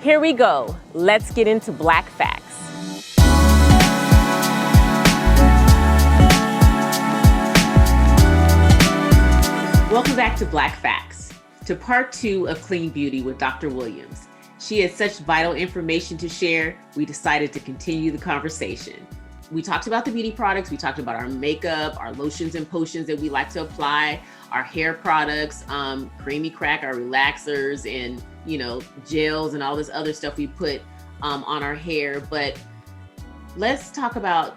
Here we go. Let's get into Black Facts. Welcome back to Black Facts, to part 2 of Clean Beauty with Dr. Williams. She had such vital information to share, we decided to continue the conversation. We talked about the beauty products, we talked about our makeup, our lotions and potions that we like to apply, our hair products, Creamy Crack, our relaxers, and gels and all this other stuff we put on our hair. But let's talk about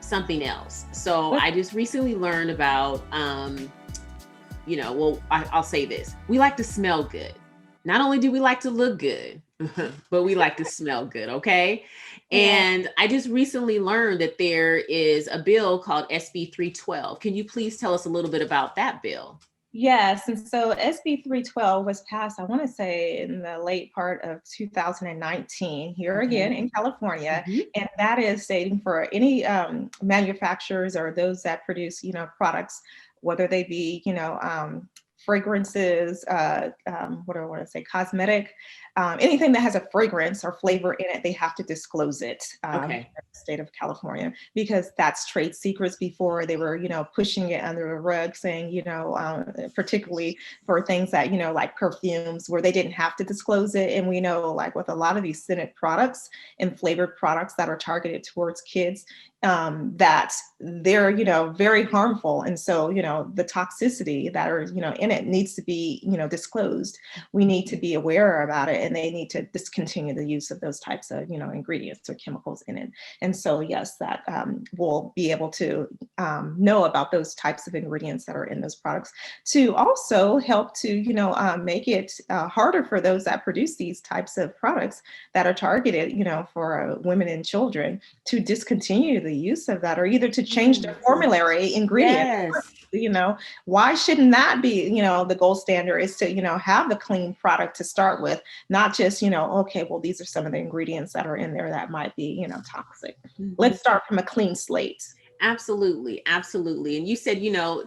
something else. So I just recently learned about, I'll say this. We like to smell good. Not only do we like to look good, but we like to smell good, okay? Yeah. And I just recently learned that there is a bill called SB 312. Can you please tell us a little bit about that bill? Yes, and so SB 312 was passed, I want to say, in the late part of 2019, here again in California, and that is stating for any manufacturers or those that produce, products, whether they be, fragrances, what do I want to say, cosmetic, anything that has a fragrance or flavor in it, they have to disclose it in the state of California, because that's trade secrets. Before they were, pushing it under the rug, saying, particularly for things that, like perfumes, where they didn't have to disclose it. And we know, like with a lot of these scented products and flavored products that are targeted towards kids, that they're, very harmful. And so, the toxicity that are, in it needs to be, disclosed. We need to be aware about it, and they need to discontinue the use of those types of, ingredients or chemicals in it. And so, yes, that we'll be able to know about those types of ingredients that are in those products, to also help to, make it harder for those that produce these types of products that are targeted, for women and children, to discontinue the use of that, or either to change their formulary ingredient. Yes. Why shouldn't that be, the gold standard is to, have the clean product to start with, not just, okay, well, these are some of the ingredients that are in there that might be, toxic. Let's start from a clean slate. Absolutely. Absolutely. And you said,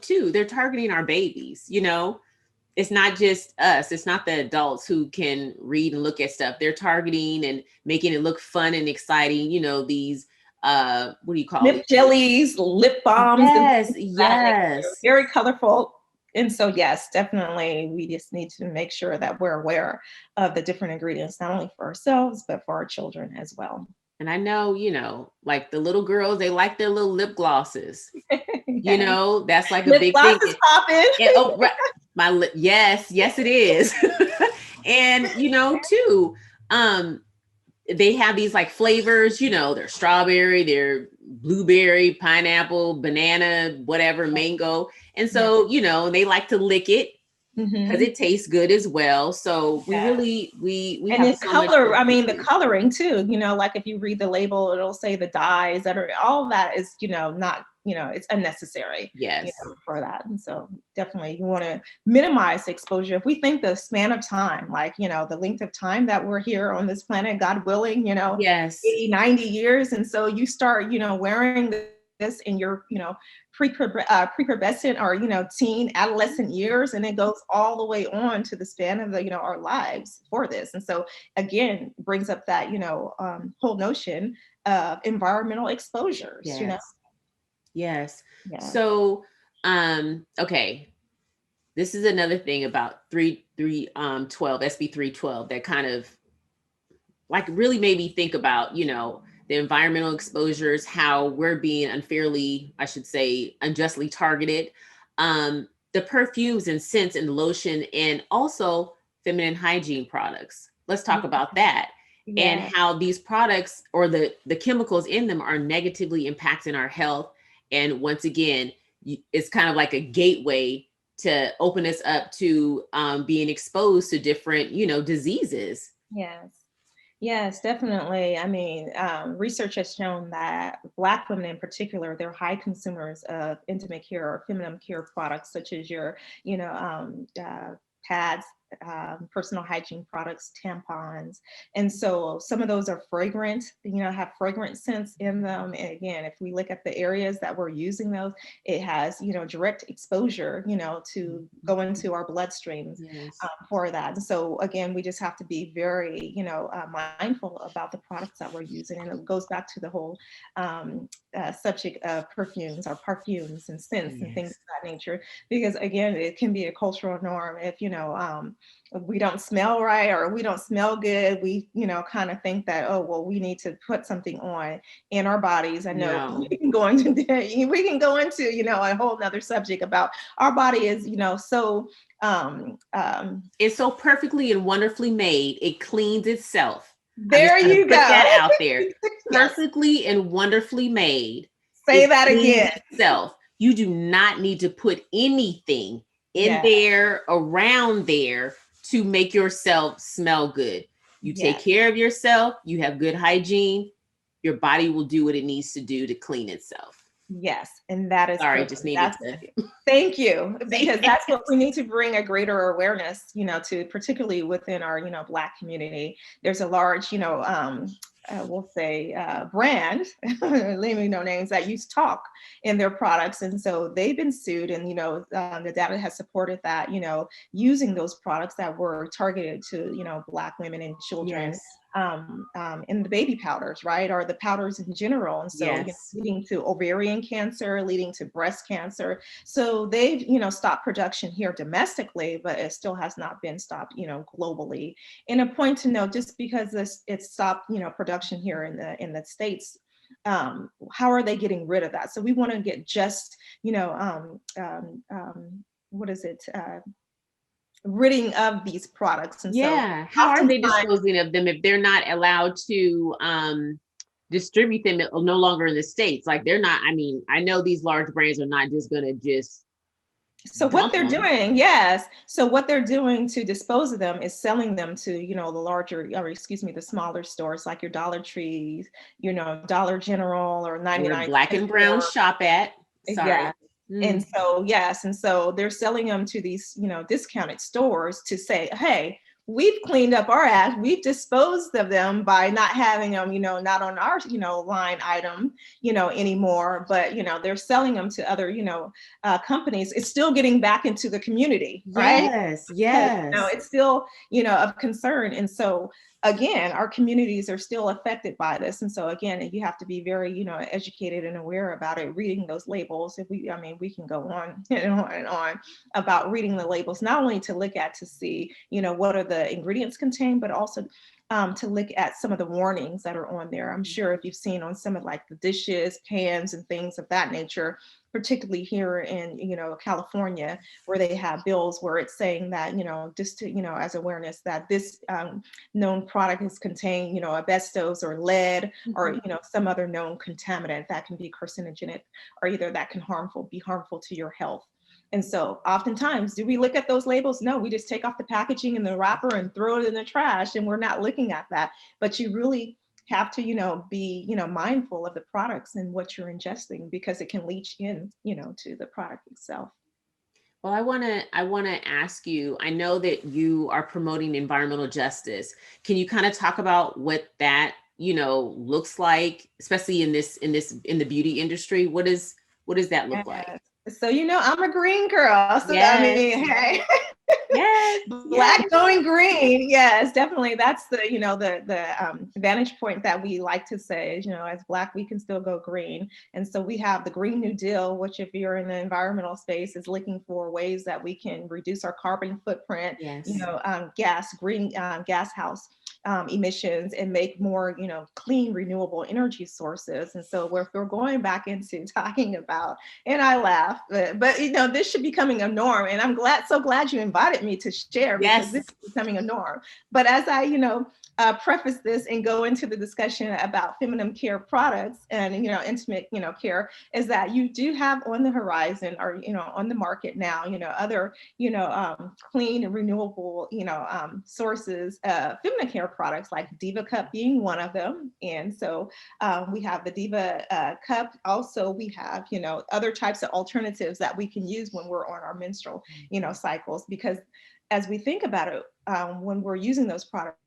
too, they're targeting our babies, it's not just us. It's not the adults who can read and look at stuff. They're targeting and making it look fun and exciting. These, what do you call lip jellies, lip balms. Yes, yes. Very colorful. And so, yes, definitely, we just need to make sure that we're aware of the different ingredients, not only for ourselves, but for our children as well. And I know, like the little girls, they like their little lip glosses. Yes. That's like a big thing. Lip gloss is popping. Yes, it is. And, too, they have these like flavors, they're strawberry, they're blueberry, pineapple, banana, whatever, mango. And so, they like to lick it because it tastes good as well. So we really, we and have the color, the coloring too, like if you read the label, it'll say the dyes that are, all that is, not, it's unnecessary. Yes. For that. And so definitely you want to minimize exposure. If we think the span of time, like, the length of time that we're here on this planet, God willing, yes, 80, 90 years. And so you start, wearing this in your, prepubescent or, teen, adolescent years, and it goes all the way on to the span of the, our lives for this. And so again, brings up that, whole notion of environmental exposures, Yes. Yes. Yeah. So, okay. This is another thing about 312, SB 312 that kind of like really made me think about, the environmental exposures, how we're being unfairly, I should say, unjustly targeted. The perfumes and scents and lotion, and also feminine hygiene products. Let's talk about that. Yeah. And how these products or the chemicals in them are negatively impacting our health. And once again, it's kind of like a gateway to open us up to being exposed to different, diseases. Yes, definitely. Research has shown that Black women in particular, they're high consumers of intimate care or feminine care products, such as your, pads, personal hygiene products, tampons. And so some of those are fragrant, have fragrant scents in them. And again, if we look at the areas that we're using those, it has, direct exposure, to go into our bloodstreams for that. And so again, we just have to be very, mindful about the products that we're using. And it goes back to the whole subject of perfumes and scents and things of that nature, because again, it can be a cultural norm. If we don't smell right or we don't smell good, we kind of think that, oh well, we need to put something on in our bodies. I know we can go into a whole nother subject about our body is so it's so perfectly and wonderfully made, it cleans itself. There you go. Put that out there. Perfectly and wonderfully made. Say that again. Itself. You do not need to put anything in there, around there, to make yourself smell good. You take care of yourself, you have good hygiene, your body will do what it needs to do to clean itself. Yes, and that is sorry, just needed to. Thank you, because that's what we need to bring a greater awareness, to, particularly within our, Black community. There's a large, we'll say brand, naming no names, that use talc in their products, and so they've been sued, and the data has supported that, using those products that were targeted to Black women and children. In the baby powders, right, or the powders in general, and so leading to ovarian cancer, leading to breast cancer. So they've stopped production here domestically, but it still has not been stopped globally. And a point to note, just because it stopped production here in the States, how are they getting rid of that? So we want to get just what is it, ridding of these products. And so how are they disposing of them if they're not allowed to distribute them no longer in the States? Like they're not, I know these large brands are not just gonna so what they're doing, so what they're doing to dispose of them is selling them to the larger, or the smaller stores, like your Dollar Trees, Dollar General, or 99 Black and Brown shop at. Sorry. And so, and so they're selling them to these, discounted stores to say, hey, we've cleaned up our act, we've disposed of them by not having them, not on our, line item, anymore, but, they're selling them to other, companies. It's still getting back into the community, right? Yes. It's still, of concern. And so, again, our communities are still affected by this. And so again, you have to be very, educated and aware about it, reading those labels. We can go on and on and on about reading the labels, not only to look at to see, what are the ingredients contained, but also to look at some of the warnings that are on there. I'm sure if you've seen on some of like the dishes, pans, and things of that nature, particularly here in, California, where they have bills where it's saying that, just to, as awareness that this known product is contained, asbestos or lead, or, some other known contaminant that can be carcinogenic, or either that can be harmful to your health. And so oftentimes, do we look at those labels? No, we just take off the packaging and the wrapper and throw it in the trash, and we're not looking at that. But you really have to, be, mindful of the products and what you're ingesting, because it can leach in, to the product itself. Well, I want to ask you, I know that you are promoting environmental justice. Can you kind of talk about what that, looks like, especially in the beauty industry? What does that look like? So, I'm a green girl. So hey. Black going green. Yes, definitely. That's the, the vantage point that we like to say is, as Black, we can still go green. And so we have the Green New Deal, which if you're in the environmental space is looking for ways that we can reduce our carbon footprint, gas house emissions, and make more, clean, renewable energy sources. And so if we're going back into talking about, and I laugh, but this should be becoming a norm. And I'm so glad you invited me to share, because this is becoming a norm. But as I, preface this and go into the discussion about feminine care products and, intimate, care, is that you do have on the horizon, or, on the market now, other, clean and renewable, sources, feminine care products, like Diva Cup being one of them. And so we have the Diva Cup. Also, we have, other types of alternatives that we can use when we're on our menstrual, cycles, because as we think about it, when we're using those products,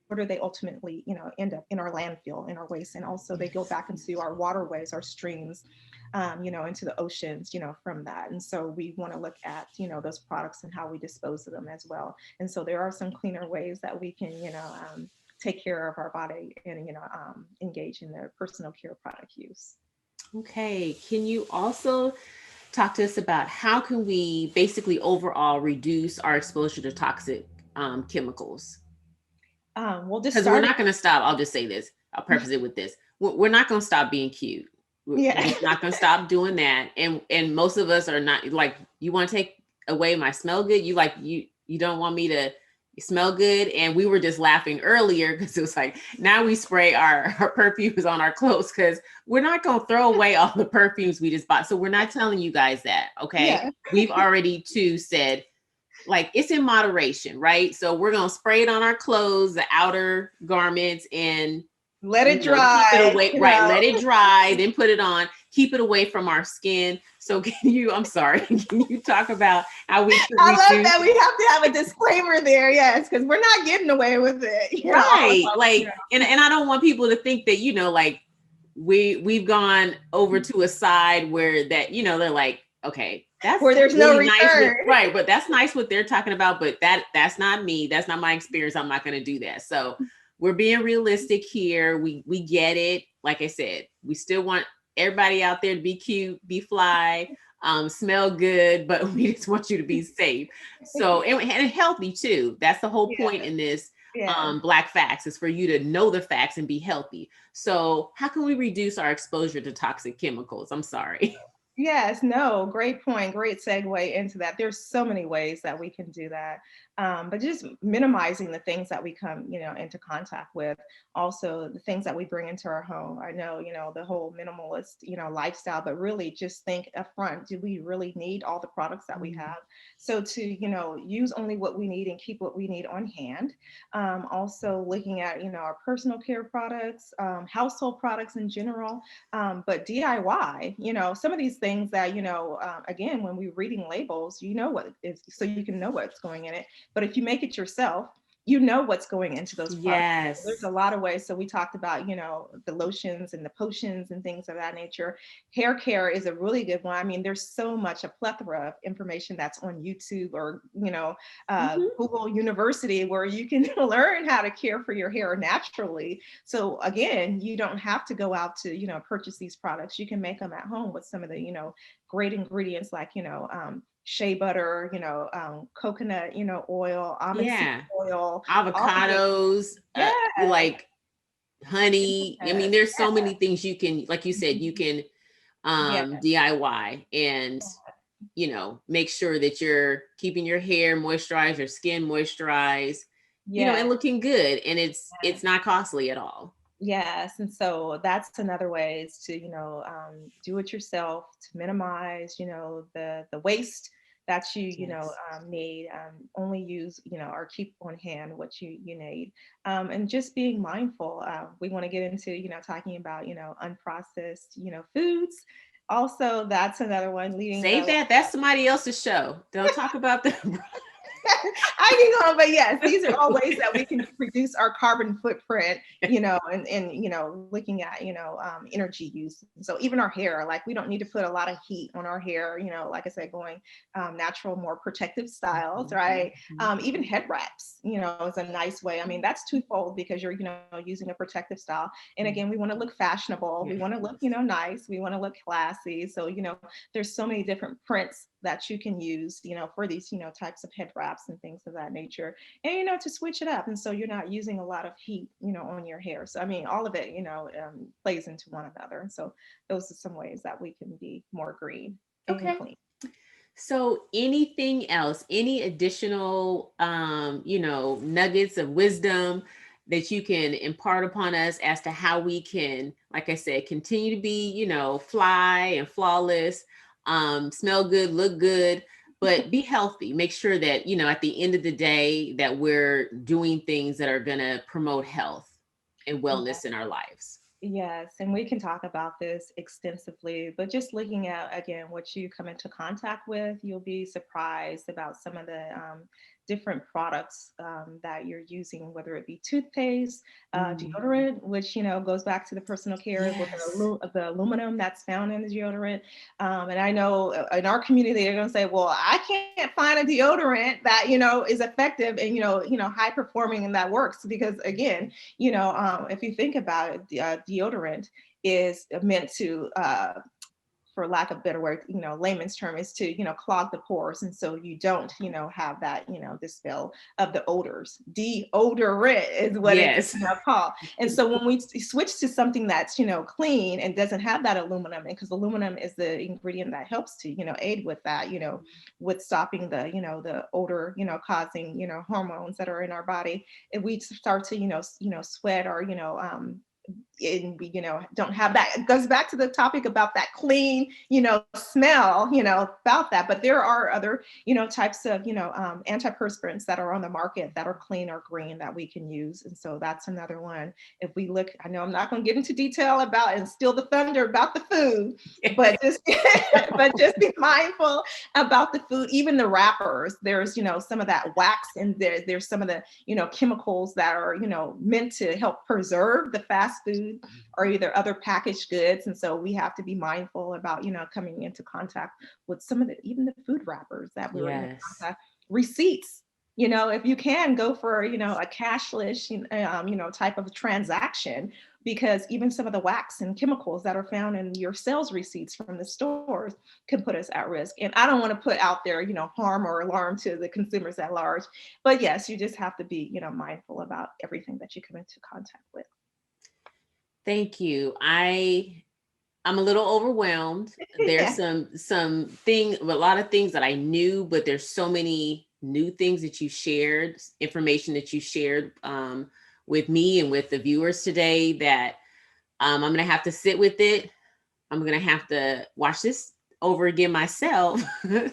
where do they ultimately, end up? In our landfill, in our waste, and also they go back into our waterways, our streams, into the oceans, from that. And so we want to look at, those products and how we dispose of them as well. And so there are some cleaner ways that we can, take care of our body and, engage in their personal care product use. Okay. Can you also talk to us about how can we basically overall reduce our exposure to toxic chemicals? Well, just Because we're starting. not going to stop. I'll just say this. I'll preface it with this. We're not going to stop being cute. We're just not going to stop doing that. And most of us are not like, you want to take away my smell good. You don't want me to smell good. And we were just laughing earlier because it was like, now we spray our perfumes on our clothes because we're not going to throw away all the perfumes we just bought. So we're not telling you guys that. Okay. Yeah. We've already too said, like, it's in moderation, right? So we're going to spray it on our clothes, the outer garments, and let it dry. Keep it away, right? Let it dry, then put it on. Keep it away from our skin. So I'm sorry, can you talk about how we can I love that we have to have a disclaimer there, yes, because we're not getting away with it. Right. And I don't want people to think that, like we've gone over to a side where that, they're like, okay, that's where there's really no nice return. Right. But that's nice what they're talking about. But that's not me. That's not my experience. I'm not going to do that. So we're being realistic here. We get it. Like I said, we still want everybody out there to be cute, be fly, smell good, but we just want you to be safe. So, and healthy too. That's the whole point in this. Black Facts is for you to know the facts and be healthy. So how can we reduce our exposure to toxic chemicals? I'm sorry. Yes, no, great point. Great segue into that. There's so many ways that we can do that. But just minimizing the things that we come, into contact with. Also, the things that we bring into our home. I know, the whole minimalist, lifestyle, but really just think upfront, do we really need all the products that we have? So to, use only what we need and keep what we need on hand. Also looking at, our personal care products, household products in general, but DIY, some of these things that, again, when we're reading labels, what is, so you can know what's going in it. But if you make it yourself, what's going into those products. Yes. There's a lot of ways. So we talked about, the lotions and the potions and things of that nature. Hair care is a really good one. I mean, there's so much, a plethora of information that's on YouTube or, Google University where you can learn how to care for your hair naturally. So again, you don't have to go out to, purchase these products. You can make them at home with some of the, great ingredients like, shea butter, coconut, oil, almond seed oil, avocados, like honey. I mean, there's so many things you can, like you said, you can DIY and, make sure that you're keeping your hair moisturized, your skin moisturized, and looking good. And it's not costly at all. Yes. And so that's another way is to, do it yourself to minimize, the waste that you, need, only use, or keep on hand what you need. And just being mindful. We want to get into, talking about, unprocessed, foods. Also, that's another one leading. Save that. That's somebody else's show. Don't talk about them. I can go, but yes, these are all ways that we can reduce our carbon footprint, and looking at, energy use. So even our hair, like we don't need to put a lot of heat on our hair, like I said, going natural, more protective styles, right? Even head wraps, is a nice way. I mean, that's twofold because you're, using a protective style. And again, we want to look fashionable. We want to look, nice. We want to look classy. So, there's so many different prints that you can use, for these, types of head wraps and things of that nature, and, to switch it up. And so you're not using a lot of heat, on your hair. So, I mean, all of it, plays into one another. And so those are some ways that we can be more green and clean. So anything else, any additional, nuggets of wisdom that you can impart upon us as to how we can, like I said, continue to be, fly and flawless, smell good, look good, but be healthy. Make sure that, at the end of the day that we're doing things that are going to promote health and wellness in our lives. Yes, and we can talk about this extensively, but just looking at, again, what you come into contact with, you'll be surprised about some of the different products that you're using, whether it be toothpaste, deodorant, which, goes back to the personal care with the aluminum that's found in the deodorant. And I know in our community, they're going to say, well, I can't find a deodorant that, is effective and, high performing and that works. Because again, if you think about it, deodorant is meant to, for lack of a better word, layman's term, is to, clog the pores. And so you don't, have that, dispel of the odors. Deodorant is what it's called. And so when we switch to something that's, clean and doesn't have that aluminum, and because aluminum is the ingredient that helps to, aid with that, with stopping the, the odor, causing, hormones that are in our body, if we start to, sweat or, and we, don't have that. It goes back to the topic about that clean, smell, about that. But there are other, types of, antiperspirants that are on the market that are clean or green that we can use. And so that's another one. If we look, I know I'm not going to get into detail about and steal the thunder about the food, but just, but just be mindful about the food, even the wrappers. There's, some of that wax in there. There's some of the, chemicals that are, meant to help preserve the fast food or either other packaged goods. And so we have to be mindful about, coming into contact with some of the, even the food wrappers that we were in contact. Receipts, if you can go for, a cashless, type of transaction, because even some of the wax and chemicals that are found in your sales receipts from the stores can put us at risk. And I don't want to put out there, harm or alarm to the consumers at large, but yes, you just have to be, mindful about everything that you come into contact with. Thank you. I'm a little overwhelmed. There's a lot of things that I knew, but there's so many new things that you shared, information that you shared with me and with the viewers today that I'm going to have to sit with it. I'm going to have to watch this over again myself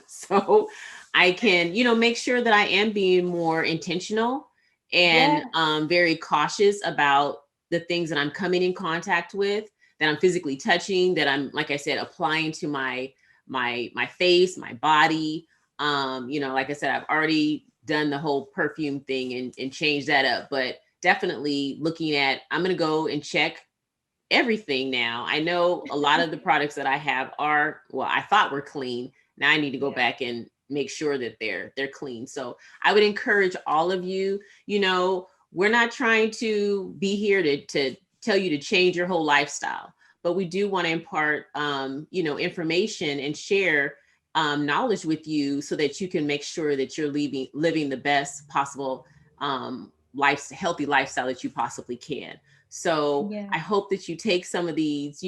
so I can, make sure that I am being more intentional and very cautious about the things that I'm coming in contact with, that I'm physically touching, that I'm, like I said, applying to my face, my body. Like I said, I've already done the whole perfume thing and changed that up, but definitely looking at, I'm going to go and check everything now. I know a lot of the products that I have are, well, I thought were clean. Now I need to go back and make sure that they're clean. So I would encourage all of you, we're not trying to be here to tell you to change your whole lifestyle, but we do want to impart, information and share knowledge with you so that you can make sure that you're living the best possible healthy lifestyle that you possibly can. So I hope that you take some of these,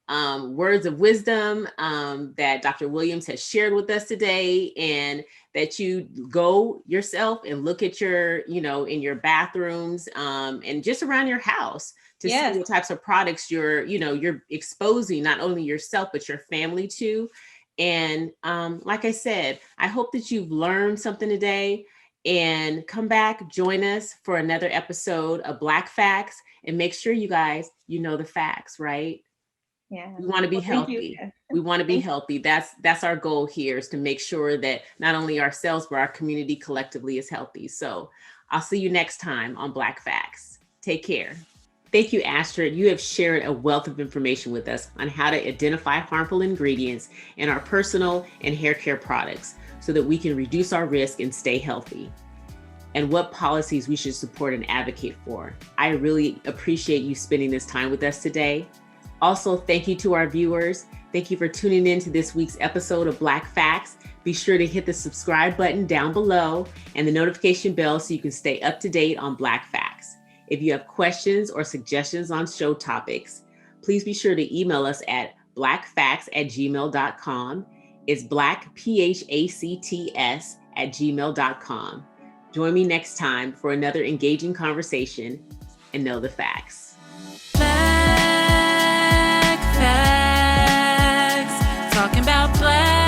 words of wisdom that Dr. Williams has shared with us today, and that you go yourself and look at your, in your bathrooms and just around your house to see what types of products you're exposing not only yourself, but your family to. And like I said, I hope that you've learned something today, and come back, join us for another episode of Black Facts, and make sure you guys, the facts, right? Yeah. We want to be healthy. We want to be healthy. That's our goal here, is to make sure that not only ourselves, but our community collectively is healthy. So I'll see you next time on Black Facts. Take care. Thank you, Astrid. You have shared a wealth of information with us on how to identify harmful ingredients in our personal and hair care products so that we can reduce our risk and stay healthy, and what policies we should support and advocate for. I really appreciate you spending this time with us today. Also, thank you to our viewers. Thank you for tuning in to this week's episode of Black Facts. Be sure to hit the subscribe button down below and the notification bell so you can stay up to date on Black Facts. If you have questions or suggestions on show topics, please be sure to email us at blackfacts@gmail.com. It's Black P.H.A.C.T.S. @gmail.com. Join me next time for another engaging conversation, and know the facts. Black Facts, talking about black.